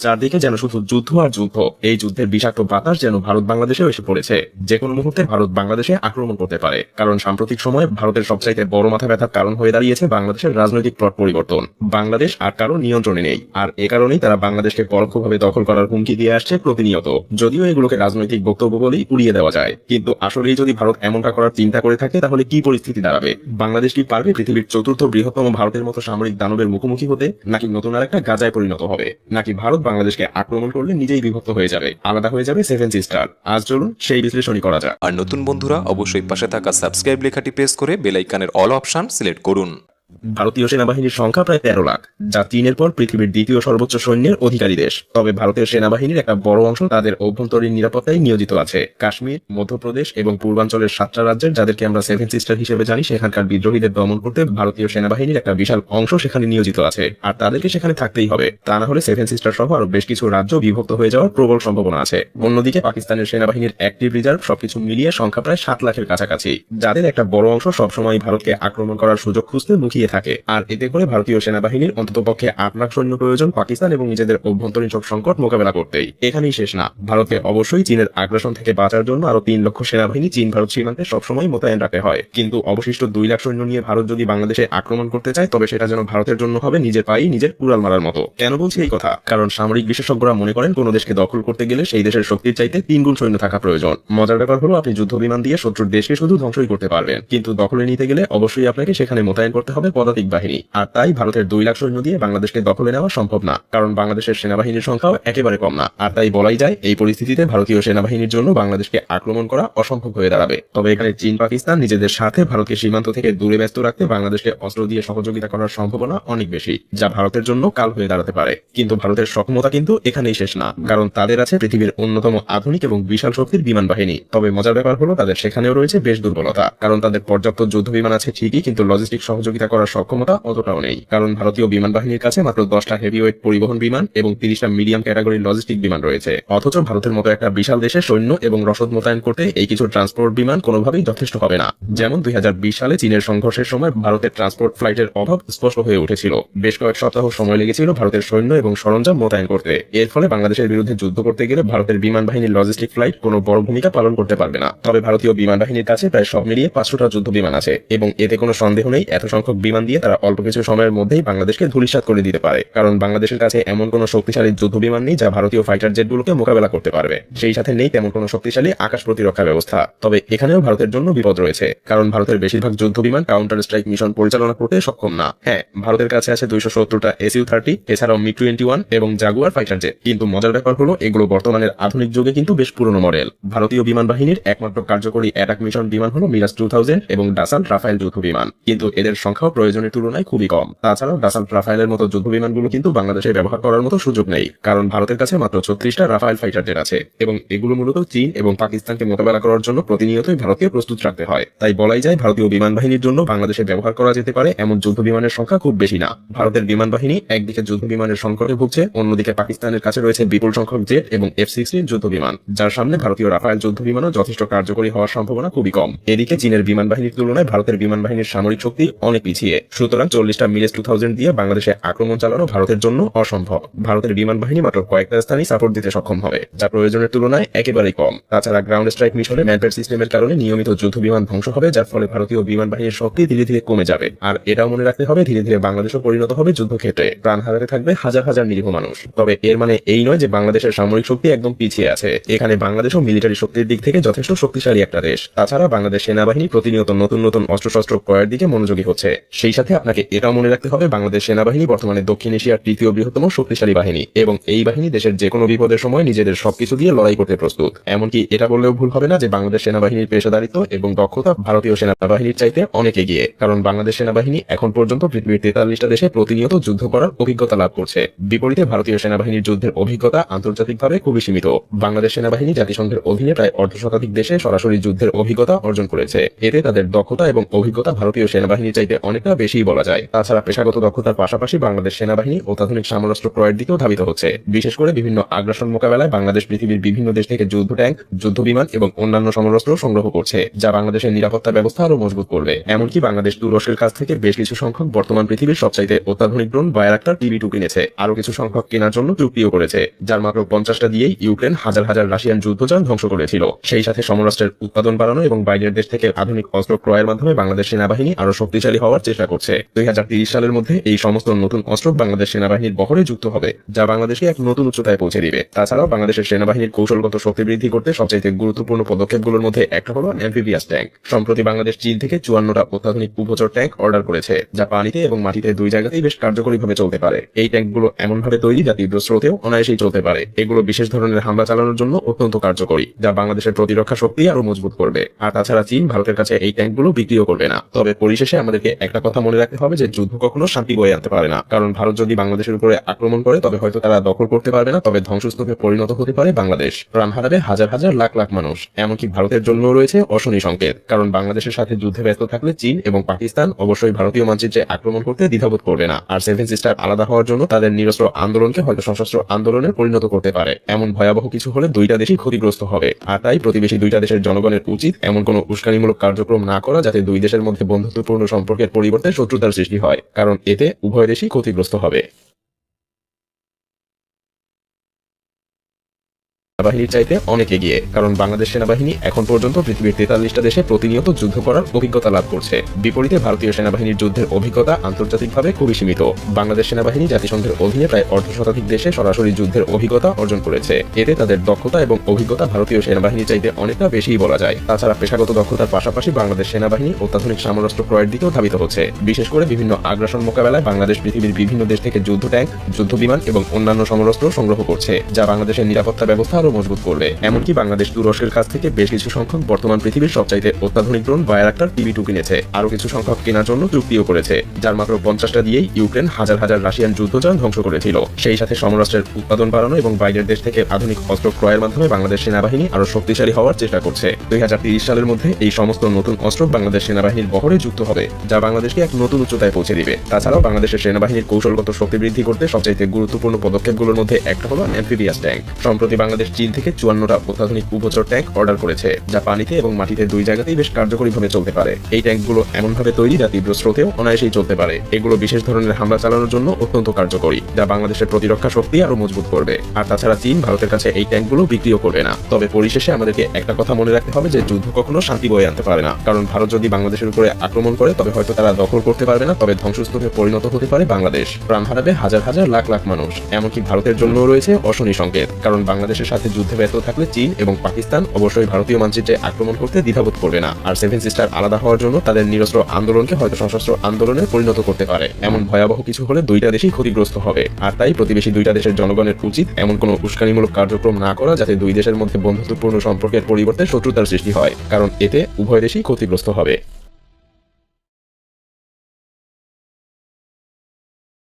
চারদিকে যেন শুধু যুদ্ধ আর যুদ্ধ। এই যুদ্ধের বিষাক্ত বাতাস যেন ভারত বাংলাদেশেও এসে পড়েছে। যে কোনো মুহূর্তে ভারত বাংলাদেশে আক্রমণ করতে পারে, কারণ সাম্প্রতিক সময়ে ভারতের সবচাইতে বড় মাথা ব্যথার কারণ হয়ে দাঁড়িয়েছে বাংলাদেশের রাজনৈতিক প্লট পরিবর্তন। বাংলাদেশ আর কারো নিয়ন্ত্রণে নেই, আর এ কারণেই তারা বাংলাদেশকে পরোক্ষভাবে দখল করার হুমকি দিয়ে আসছে প্রতিনিয়ত। যদিও এগুলোকে রাজনৈতিক বক্তব্য বলেই উড়িয়ে দেওয়া যায়, কিন্তু আসলেই যদি ভারত এমনটা করার চিন্তা করে থাকে তাহলে কি পরিস্থিতি দাঁড়াবে? বাংলাদেশ কি পারবে পৃথিবীর চতুর্থ বৃহত্তম ভারতের মতো সামরিক দানবের মুখোমুখি হতে, নাকি নতুন আর একটা গাজায় পরিণত হবে? নাকি ভারত বাংলাদেশকে আক্রমণ করলে নিজেই বিভক্ত হয়ে যাবে, আলাদা হয়ে যাবে সেভেন সিস্টার? আজ চলুন সেই বিশ্লেষণই করা যাক। আর নতুন বন্ধুরা অবশ্যই পাশে থাকা সাবস্ক্রাইব লেখাটি প্রেস করে বেল আইকনের অল অপশন সিলেক্ট করুন। ভারতীয় সেনাবাহিনীর সংখ্যা প্রায় 13 লাখ, যা চীনের পর পৃথিবীর দ্বিতীয় সর্বোচ্চ সৈন্যের অধিকারী দেশ। তবে ভারতীয় সেনাবাহিনীর একটা বড় অংশ তাদের অভ্যন্তরীণ নিরাপত্তায় নিয়োজিত আছে। কাশ্মীর, মধ্যপ্রদেশ এবং পূর্বাঞ্চলের 7টা রাজ্যের, যাদেরকে আমরা সেভেন সিস্টার হিসেবে জানি, সেখানকার বিদ্রোহীদের দমন করতে ভারতীয় সেনাবাহিনীর একটা বিশাল অংশ সেখানে নিয়োজিত আছে, আর তাদেরকে সেখানে থাকতেই হবে। তা না হলে সেভেন সিস্টার সহ আরো বেশ কিছু রাজ্য বিভক্ত হয়ে যাওয়ার প্রবল সম্ভাবনা আছে। অন্যদিকে পাকিস্তানের সেনাবাহিনীর অ্যাক্টিভ রিজার্ভ সবকিছু মিলিয়ে সংখ্যা প্রায় 7 লাখের কাছাকাছি, যাদের একটা বড় অংশ সবসময় ভারতকে আক্রমণ করার সুযোগ খুঁজতে মুখিয়ে থাকে। আর এতে করে ভারতীয় সেনাবাহিনীর অন্ততপক্ষে 8 লাখ সৈন্য প্রয়োজন পাকিস্তান এবং নিজেদের অভ্যন্তরীণ সব সংকট মোকাবেলা করতেই। এখানেই শেষ না, ভারতকে অবশ্যই চীনের আগ্রাসন থেকে বাঁচার জন্য আরো 3 লক্ষ সেনাবাহিনী চীন ভারত সীমান্তে সবসময় মোতায়েন রাখতে হয়। কিন্তু অবশিষ্ট 2 লাখ সৈন্য নিয়ে ভারত যদি বাংলাদেশে আক্রমণ করতে চায়, তবে সেটা যেন ভারতের জন্য হবে নিজের পায়েই নিজের কুড়াল মারার মতো। কেন বলছি এই কথা? কারণ সামরিক বিশেষজ্ঞরা মনে করেন কোন দেশকে দখল করতে গেলে সেই দেশের শক্তির চাইতে 3 গুণ সৈন্য থাকা প্রয়োজন। মজার ব্যাপার হলো, আপনি যুদ্ধ বিমান দিয়ে শত্রুর দেশকে শুধু ধ্বংসই করতে পারবেন, কিন্তু দখলে নিতে গেলে অবশ্যই আপনাকে সেখানে মোতায়েন করতে হবে পদাতিক বাহিনী। আর তাই ভারতের 2 লাখ সৈন্য দিয়ে বাংলাদেশকে দখলে নেওয়া সম্ভব না, কারণ বাংলাদেশের সেনাবাহিনীর সংখ্যাও একেবারে কম না। আর তাই বলাই যায়, এই পরিস্থিতিতে ভারতীয় সেনাবাহিনীর জন্য বাংলাদেশকে আক্রমণ করা অসম্ভব হয়ে দাঁড়াবে। তবে এখানে চীন পাকিস্তান নিজেদের সাথে ভারতকে সীমান্ত থেকে দূরে ব্যস্ত রাখতে বাংলাদেশকে অস্ত্র দিয়ে সহযোগিতা করার সম্ভাবনা অনেক বেশি, যা ভারতের জন্য কাল হয়ে দাঁড়াতে পারে। কিন্তু ভারতের সক্ষমতা কিন্তু এখানেই শেষ না, কারণ তাদের আছে পৃথিবীর অন্যতম আধুনিক এবং বিশাল শক্তির বিমান বাহিনী। তবে মজার ব্যাপার হলো, তাদের সেখানেও রয়েছে বেশ দুর্বলতা, কারণ তাদের পর্যাপ্ত যুদ্ধ বিমান আছে ঠিকই, কিন্তু লজিস্টিক সহযোগিতা করার সক্ষমতা অতটাও নেই। কারণ ভারতীয় বিমান বাহিনীর কাছে মাত্র 10টা হেভিওয়েট পরিবহন বিমান এবং 30টা মিডিয়াম ক্যাটাগরির লজিস্টিক বিমান রয়েছে। অথচ ভারতের মতো একটা বিশাল দেশে সৈন্য এবং রসদ মোতায়েন করতে এই কিছু ট্রান্সপোর্ট বিমান কোনোভাবেই যথেষ্ট হবে না। যেমন 2020 সালে চীনের সংঘর্ষের সময় ভারতের ট্রান্সপোর্ট ফ্লাইটের অভাব স্পষ্ট হয়ে উঠেছিল। বেশ কয়েক সপ্তাহ সময় লেগেছিল ভারতের সৈন্য এবং সরঞ্জাম মোতায়েন করতে। এর ফলে বাংলাদেশের বিরুদ্ধে যুদ্ধ করতে গেলে ভারতের বিমান বাহিনীর লজিস্টিক ফ্লাইট কোনো বড় ভূমিকা পালন করতে পারবে না। তবে ভারতীয় বিমান বাহিনীর কাছে প্রায় সব মিলিয়ে 500টা যুদ্ধ বিমান আছে, এবং এতে কোনো সন্দেহ নেই এত সংখ্যক বিমান দিয়ে তারা অল্প কিছু সময়ের মধ্যেই বাংলাদেশকে ধূলিসাৎ করে দিতে পারে। কারণ বাংলাদেশের কাছে এমন কোনো শক্তিশালী যুদ্ধ বিমান নেই যা ভারতীয় ফাইটার জেটগুলোকে মোকাবেলা করতে পারবে। সেই সাথে নেই তেমন কোনো শক্তিশালী আকাশ প্রতিরক্ষা ব্যবস্থা। তবে এখানেও ভারতের জন্য বিপদ রয়েছে, কারণ ভারতের বেশিরভাগ যুদ্ধ বিমান কাউন্টার স্ট্রাইক মিশন পরিচালনা করতে সক্ষম না। হ্যাঁ, ভারতের কাছে আছে 270টা SU-30, এছাড়াও MiG-21 এবং জাগুয়ার ফাইটার জেট। কিন্তু মজার ব্যাপার হলো, এগুলো বর্তমানের আধুনিক যুগে কিন্তু বেশ পুরনো মডেল। ভারতীয় বিমান বাহিনীর একমাত্র কার্যকরী অ্যাটাক মিশন বিমান হলো মিরাজ 2000 এবং ডাসাল্ট রাফায়েল যুদ্ধ বিমান, কিন্তু এদের সংখ্যাও প্রয়োজনের তুলনায় খুবই কম। তাছাড়াও ডাসাল্ট রাফায়েলের মতো যুদ্ধ বিমানগুলো কিন্তু বাংলাদেশে ব্যবহার করার মতো সুযোগ নেই, কারণ ভারতের কাছে মাত্র 36টা রাফায়েল ফাইটার জেট আছে, এবং এগুলো মূলত চীন এবং পাকিস্তানকে মোকাবেলা করার জন্য প্রতিনিয়তই ভারতকে প্রস্তুত রাখতে হয়। তাই বলাই যায়, ভারতীয় বিমান বাহিনীর জন্য বাংলাদেশে ব্যবহার করা যেতে পারে এমন যুদ্ধ বিমানের সংখ্যা খুব বেশি না। ভারতের বিমান বাহিনী একদিকে যুদ্ধ বিমানের সংকটে ভুগছে, অন্যদিকে পাকিস্তানের কাছে রয়েছে বিপুল সংখ্যক জেট এবং F-16 যুদ্ধ বিমান, যার সামনে ভারতীয় রাফায়েল যুদ্ধ বিমানও যথেষ্ট কার্যকরী হওয়ার সম্ভাবনা খুবই কম। এদিকে চীনের বিমান বাহিনীর তুলনায় ভারতের বিমান বাহিনীর সামরিক শক্তি অনেক পিছিয়ে, সুতরাং 40টা মিরাজ 2000 দিয়ে বাংলাদেশে আক্রমণ চালানো ভারতের জন্য অসম্ভব। ভারতের বিমান বাহিনী মাত্র কয়েকটা স্থানেই সাপোর্ট দিতে সক্ষম হবে, যা প্রয়োজনের তুলনায় একেবারেই কম। তাছাড়া গ্রাউন্ড স্ট্রাইক মিশনে ম্যানপেড সিস্টেমের কারণে নিয়মিত যুদ্ধ বিমান ধ্বংস হবে, যার ফলে ভারতীয় বিমান বাহিনীর শক্তি ধীরে ধীরে কমে যাবে। আর এটাও মনে রাখতে হবে, ধীরে ধীরে বাংলাদেশও পরিণত হবে যুদ্ধক্ষেত্রে, প্রাণ হারাতে থাকবে হাজার হাজার নিরীহ মানুষ। তবে এর মানে এই নয় যে বাংলাদেশের সামরিক শক্তি একদম পিছিয়ে আছে। এখানে বাংলাদেশও মিলিটারি শক্তির দিক থেকে যথেষ্ট শক্তিশালী একটা দেশ। তাছাড়া বাংলাদেশ সেনাবাহিনী প্রতিনিয়ত নতুন নতুন অস্ত্রশস্ত্র ক্রয়ের দিকে মনোযোগী হচ্ছে। সেই সাথে আপনাকে এটাও মনে রাখতে হবে, বাংলাদেশ সেনাবাহিনী বর্তমানে দক্ষিণ এশিয়ার 3য় বৃহত্তম শক্তিশালী বাহিনী, এবং এই বাহিনী দেশের যে কোনো বিপদের সময় নিজেদের সবকিছু দিয়ে লড়াই করতে প্রস্তুত। এমনকি এটা বললেও ভুল হবে না যে বাংলাদেশ সেনাবাহিনীর পেশাদারিত্ব এবং দক্ষতা ভারতীয় সেনাবাহিনীর চাইতে অনেক এগিয়ে, কারণ বাংলাদেশ সেনাবাহিনী এখন পর্যন্ত পৃথিবীর 43টা দেশে প্রতিনিয়ত যুদ্ধ করার অভিজ্ঞতা লাভ করছে। বিপরীতে ভারতীয় সেনাবাহিনীর যুদ্ধের অভিজ্ঞতা আন্তর্জাতিকভাবে খুবই সীমিত। বাংলাদেশ সেনাবাহিনী জাতিসংঘের অধীনে প্রায় অর্ধশতাধিক দেশে সরাসরি যুদ্ধের অভিজ্ঞতা অর্জন করেছে। এতে তাদের দক্ষতা এবং অভিজ্ঞতা ভারতীয় সেনাবাহিনীর চাইতে অনেকটা বেশিই বলা যায়। তাছাড়া পেশাগত দক্ষতার পাশাপাশি বাংলাদেশ সেনাবাহিনী অত্যাধুনিক সমরাস্ত্র ক্রয়ের দিকেও ধাবিত হচ্ছে। বিশেষ করে বিভিন্ন আগ্রাসন মোকাবেলায় বাংলাদেশ পৃথিবীর বিভিন্ন দেশ থেকে যুদ্ধ ট্যাঙ্ক, যুদ্ধ বিমান এবং অন্যান্য সমরাস্ত্র সংগ্রহ করছে, যা বাংলাদেশের নিরাপত্তা ব্যবস্থা আরো মজবুত করবে। এমনকি বাংলাদেশ তুরস্কের কাছ থেকে বেশ কিছু সংখ্যক বর্তমান পৃথিবীর সবচাইতে অত্যাধুনিক ড্রোন বায়রাক্টার TB2 কিনেছে, আরো কিছু সংখ্যক কেনার জন্য চুক্তিও করেছে, যার মাত্র 50টা দিয়েই ইউক্রেন হাজার হাজার রাশিয়ান যুদ্ধযান ধ্বংস করেছিল। সেই সাথে সমরাস্ত্রের উৎপাদন বাড়ানো এবং বাইরের দেশ থেকে আধুনিক অস্ত্র ক্রয়ের মাধ্যমে বাংলাদেশ সেনাবাহিনী আরো শক্তিশালী হওয়ার চেষ্টা করছে। 2030 সালের মধ্যে এই সমস্ত নতুন অস্ত্র বাংলাদেশ সেনাবাহিনীর বহরে যুক্ত হবে, যা বাংলাদেশকে এক নতুন উচ্চতায় পৌঁছে দিবে। তাছাড়াও বাংলাদেশের সেনাবাহিনীর কৌশলগত শক্তি বৃদ্ধি করতে সবচাইতে গুরুত্বপূর্ণ পদক্ষেপগুলোর মধ্যে একটা হলো অ্যাম্ফিবিয়াস ট্যাঙ্ক। সম্প্রতি বাংলাদেশ চীন থেকে 54টা অত্যাধুনিক উভচর ট্যাঙ্ক অর্ডার করেছে, যা পানিতে এবং মাটিতে দুই জায়গাতেই বেশ কার্যকরীভাবে চলতে পারে। এই ট্যাঙ্কগুলো এমনভাবে তৈরি যা তীব্র স্রোতেও অনায়াসেই চলতে পারে। এগুলো বিশেষ ধরনের হামলা চালানোর জন্য অত্যন্ত কার্যকরী, যা বাংলাদেশের প্রতিরক্ষা শক্তি আরো মজবুত করবে। আর তাছাড়া চীন ভারতের কাছে এই ট্যাঙ্কগুলো বিক্রিও করবে না। তবে পরিশেষে আমাদেরকে একটা কথা মনে রাখতে হবে যে যুদ্ধ কখনো শান্তি বয়ে আনতে পারে না। কারণ ভারত যদি বাংলাদেশের উপরে আক্রমণ করে তবে হয়তো তারা দখল করতে পারবে না, তবে ধ্বংসস্তূপে পরিণত হতে পারে বাংলাদেশ। প্রাণ হারাবে হাজার হাজার লাখ লাখ মানুষ। এমনকি ভারতের জন্য রয়েছে অশনি সংকেত, কারণ বাংলাদেশের সাথে যুদ্ধে ব্যস্ত থাকলে চীন এবং পাকিস্তান অবশ্যই ভারতীয় মানচিত্রে আক্রমণ করতে দ্বিধাবোধ করবে না। আর সেভেন সিস্টার আলাদা হওয়ার জন্য তাদের নিরস্ত্র আন্দোলনকে হয়তো সশস্ত্র আন্দোলনে পরিণত করতে পারে। এমন ভয়াবহ কিছু হলে দুইটা দেশই ক্ষতিগ্রস্ত হবে। আর তাই প্রতিবেশী দুইটা দেশের জনগণের উচিত এমন কোনো উস্কানিমূলক কার্যক্রম না করা যাতে দুই দেশের মধ্যে বন্ধুত্বপূর্ণ সম্পর্কের পরিবর্তে শত্রুতার সৃষ্টি হয়, কারণ এতে উভয় দেশই ক্ষতিগ্রস্ত হবে। সেনাবাহিনীর চাইতে অনেক এগিয়ে, কারণ বাংলাদেশ সেনাবাহিনী এখন পর্যন্ত পৃথিবীর 43টা দেশে প্রতিনিয়ত যুদ্ধ করার অভিজ্ঞতা লাভ করছে। বিপরীতে ভারতীয় সেনাবাহিনীর যুদ্ধের অভিজ্ঞতা আন্তর্জাতিকভাবে খুবই সীমিত। বাংলাদেশ সেনাবাহিনী জাতিসংঘের অধীনে প্রায় অর্ধশতাধিক দেশে সরাসরি যুদ্ধের অভিজ্ঞতা অর্জন করেছে। এতে তাদের দক্ষতা এবং অভিজ্ঞতা ভারতীয় সেনাবাহিনীর চাইতে অনেকটা বেশিই বলা যায়। তাছাড়া পেশাগত দক্ষতার পাশাপাশি বাংলাদেশ সেনাবাহিনী অত্যাধুনিক সমরাস্ত্র ক্রয়ের দিকেও ধাবিত হচ্ছে। বিশেষ করে বিভিন্ন আগ্রাসন মোকাবেলায় বাংলাদেশ পৃথিবীর বিভিন্ন দেশ থেকে যুদ্ধ ট্যাঙ্ক, যুদ্ধ বিমান এবং অন্যান্য সমরাস্ত্র সংগ্রহ করছে, যা বাংলাদেশের নিরাপত্তা ব্যবস্থা আরো মজবুত করবে। এমনকি বাংলাদেশ তুরস্কের কাছ থেকে বেশ কিছু সংখ্যক বর্তমান পৃথিবীর সবচাইতে অত্যাধুনিক ড্রোন বায়রাক্টার TB2 কিনেছে, আরো কিছু সংখ্যক কেনার জন্য চুক্তিও করেছে, যার মাত্র 50টা দিয়েই ইউক্রেন হাজার হাজার রাশিয়ান যুদ্ধযান ধ্বংস করেছিল। সেই সাথে সমরাস্ত্রের উৎপাদন বাড়ানো এবং বাইরের দেশ থেকে আধুনিক অস্ত্র ক্রয়ের মাধ্যমে বাংলাদেশ সেনাবাহিনী আরো শক্তিশালী হওয়ার চেষ্টা করছে। 2030 সালের মধ্যে এই সমস্ত নতুন অস্ত্র বাংলাদেশ সেনাবাহিনীর বহরে যুক্ত হবে, যা বাংলাদেশকে এক নতুন উচ্চতায় পৌঁছে দিবে। তাছাড়াও বাংলাদেশের সেনাবাহিনীর কৌশলগত শক্তি বৃদ্ধি করতে সবচাইতে গুরুত্বপূর্ণ পদক্ষেপগুলোর মধ্যে একটা হলো অ্যাম্ফিবিয়াস ট্যাঙ্ক। সম্প্রতি বাংলাদেশ চীন থেকে 54টা অত্যাধুনিক উভচর ট্যাঙ্ক অর্ডার করেছে, যা পানিতে এবং মাটিতে দুই জায়গাতেই বেশ কার্যকরীভাবে চলতে পারে। এই ট্যাঙ্কগুলো এমনভাবে তৈরি যা তীব্র স্রোতেও অনায়াসেই চলতে পারে। এগুলো বিশেষ ধরনের হামলা চালানোর জন্য অত্যন্ত কার্যকরী, যা বাংলাদেশের প্রতিরক্ষা শক্তি আরো মজবুত করবে। আর তাছাড়া চীন ভারতের কাছে এই ট্যাঙ্কগুলো বিক্রিও করবে না। তবে পরিশেষে আমাদেরকে একটা কথা মনে রাখতে হবে যে যুদ্ধ কখনো শান্তি বয়ে আনতে পারে না। কারণ ভারত যদি বাংলাদেশের উপরে আক্রমণ করে তবে হয়তো তারা দখল করতে পারবে না, তবে ধ্বংসস্তূপে পরিণত হতে পারে বাংলাদেশ। প্রাণ হারাবে হাজার হাজার লাখ লাখ মানুষ। এমনকি ভারতের জন্য রয়েছে অশনি সংকেত, কারণ বাংলাদেশের সাথে যুদ্ধে ব্যস্ত থাকলে চীন এবং পাকিস্তান অবশ্যই ভারতীয় মানচিত্রে আক্রমণ করতে দ্বিধাবোধ করবে না। আর সেভেন সিস্টার আলাদা হওয়ার জন্য তাদের নিরস্ত্র আন্দোলনকে হয়তো সশস্ত্র আন্দোলনে পরিণত করতে পারে। এমন ভয়াবহ কিছু হলে দুইটা দেশই ক্ষতিগ্রস্ত হবে। আর তাই প্রতিবেশী দুইটা দেশের জনগণের উচিত এমন কোনো উস্কানিমূলক কার্যক্রম না করা যাতে দুই দেশের মধ্যে বন্ধুত্বপূর্ণ সম্পর্কের পরিবর্তে শত্রুতার সৃষ্টি হয়, কারণ এতে উভয় দেশই ক্ষতিগ্রস্ত হবে।